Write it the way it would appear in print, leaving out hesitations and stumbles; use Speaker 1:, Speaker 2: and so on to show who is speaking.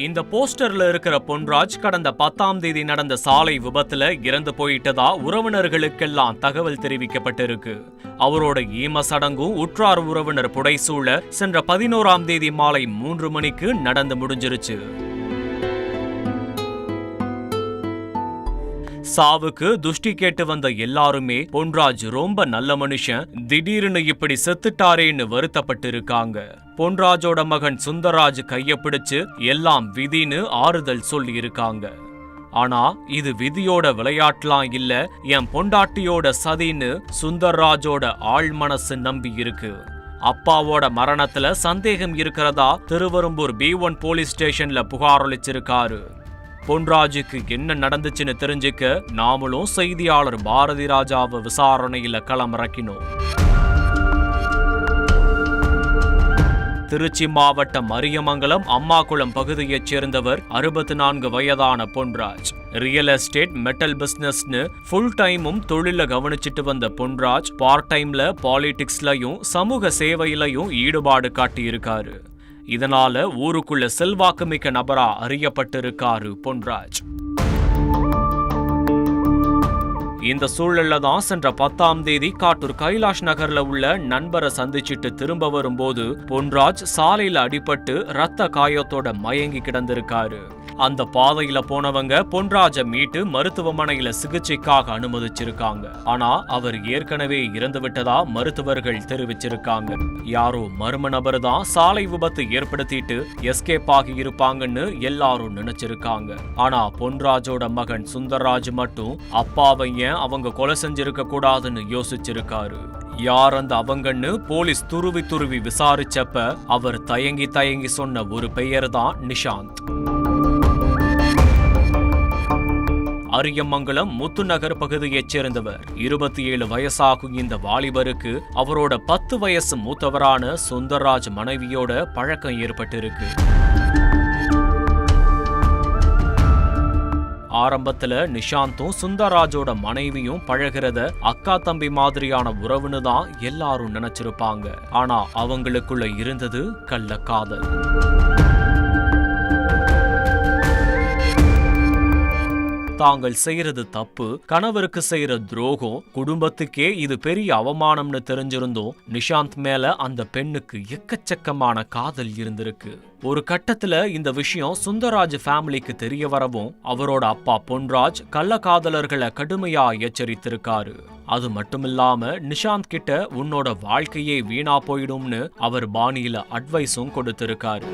Speaker 1: இந்த போஸ்டர்ல இருக்கிற பொன்ராஜ் கடந்த 10ஆம் தேதி நடந்த சாலை விபத்துல இறந்து போயிட்டதா உறவினர்களுக்கெல்லாம் தகவல் தெரிவிக்கப்பட்டிருக்கு. அவரோட ஈம சடங்கும் உற்றார் உறவினர் புடைசூழ சென்ற 11ஆம் தேதி மாலை 3 மணிக்கு நடந்து முடிஞ்சிருச்சு. சாவுக்கு துஷ்டி கேட்டு வந்த எல்லாருமே பொன்ராஜ் ரொம்ப நல்ல மனுஷன், திடீர்னு இப்படி செத்துட்டாரேன்னு வருத்தப்பட்டு இருக்காங்க. பொன்ராஜோட மகன் சுந்தர்ராஜ் கைய பிடிச்சு எல்லாம் விதின்னு ஆறுதல் சொல்லி இருக்காங்க. ஆனா இது விதியோட விளையாட்டுலாம் இல்ல, என் பொண்டாட்டியோட சதின்னு சுந்தர்ராஜோட ஆழ் மனசு நம்பி இருக்கு. அப்பாவோட மரணத்துல சந்தேகம் இருக்கிறதா திருவெரும்பூர் B1 போலீஸ் ஸ்டேஷன்ல புகார் அளிச்சிருக்காரு. பொன்ராஜுக்கு என்ன நடந்துச்சுன்னு தெரிஞ்சுக்க நாமளும் செய்தியாளர் பாரதி ராஜாவை விசாரணையில களமிறக்கினோம். திருச்சி மாவட்டம் அரியமங்கலம் அம்மாக்குளம் பகுதியைச் சேர்ந்தவர் 64 வயதான பொன்ராஜ். ரியல் எஸ்டேட் மெட்டல் பிசினஸ்னு ஃபுல் டைமும் தொழில கவனிச்சிட்டு வந்த பொன்ராஜ் பார்ட் டைம்ல பாலிடிக்ஸ்லயும் சமூக சேவையிலையும் ஈடுபாடு காட்டியிருக்காரு. இதனால ஊருக்குள்ள செல்வாக்குமிக்க நபரா அறியப்பட்டிருக்காரு பொன்ராஜ். இந்த சூழல்ல தான் சென்ற 10ஆம் தேதி காட்டூர் கைலாஷ் நகர்ல உள்ள நண்பரை சந்திச்சிட்டு திரும்ப வரும்போது பொன்ராஜ் சாலையில அடிபட்டு ரத்த காயத்தோட மயங்கி கிடந்திருக்காரு. அந்த பாதையில போனவங்க பொன்ராஜ மீட்டு மருத்துவமனையில சிகிச்சைக்காக அனுமதிச்சிருக்காங்க. ஆனா அவர் ஏற்கனவே இறந்து விட்டதா மருத்துவர்கள் தெரிவிச்சிருக்காங்க. யாரோ மர்ம நபர் தான் சாலை விபத்து ஏற்படுத்திட்டு எஸ்கேப் ஆகி இருப்பாங்கன்னு எல்லாரும் நினைச்சிருக்காங்க. ஆனா பொன்ராஜோட மகன் சுந்தர்ராஜ் மட்டும் அப்பாவை ஏன் அவங்க கொலை செஞ்சிருக்க கூடாதுன்னு யோசிச்சிருக்காரு. யார் அந்த அவங்கன்னு போலீஸ் துருவி விசாரிச்சப்ப அவர் தயங்கி சொன்ன ஒரு பெயர் தான் நிஷாந்த். அரியமங்கலம் முத்துநகர் பகுதியைச் சேர்ந்தவர். 27 வயசாகும் இந்த வாலிபருக்கு அவரோட 10 வயசு மூத்தவரான சுந்தர்ராஜ் மனைவியோட பழக்கம் ஏற்பட்டிருக்கு. ஆரம்பத்துல நிஷாந்தும் சுந்தர்ராஜோட மனைவியும் பழகிறத அக்கா தம்பி மாதிரியான உறவுன்னு தான் எல்லாரும் நினைச்சிருப்பாங்க. ஆனா அவங்களுக்குள்ள இருந்தது கள்ளக்காதல். தாங்கள் செய்யறது தப்பு, கணவருக்கு செய்யற துரோகம், குடும்பத்துக்கே இது பெரிய அவமானம்னு தெரிஞ்சிருந்தும் நிஷாந்த் மேல அந்த பெண்ணுக்கு எக்கச்சக்கமான காதல் இருந்திருக்கு. ஒரு கட்டத்துல இந்த விஷயம் சுந்தர்ராஜ் ஃபேமிலிக்கு தெரிய வரவும் அவரோட அப்பா பொன்ராஜ் கள்ளக்காதலர்களை கடுமையா எச்சரித்திருக்காரு. அது மட்டுமில்லாம நிஷாந்த் கிட்ட உன்னோட வாழ்க்கையே வீணா போயிடும்னு அவர் பாணியில அட்வைஸும் கொடுத்திருக்காரு.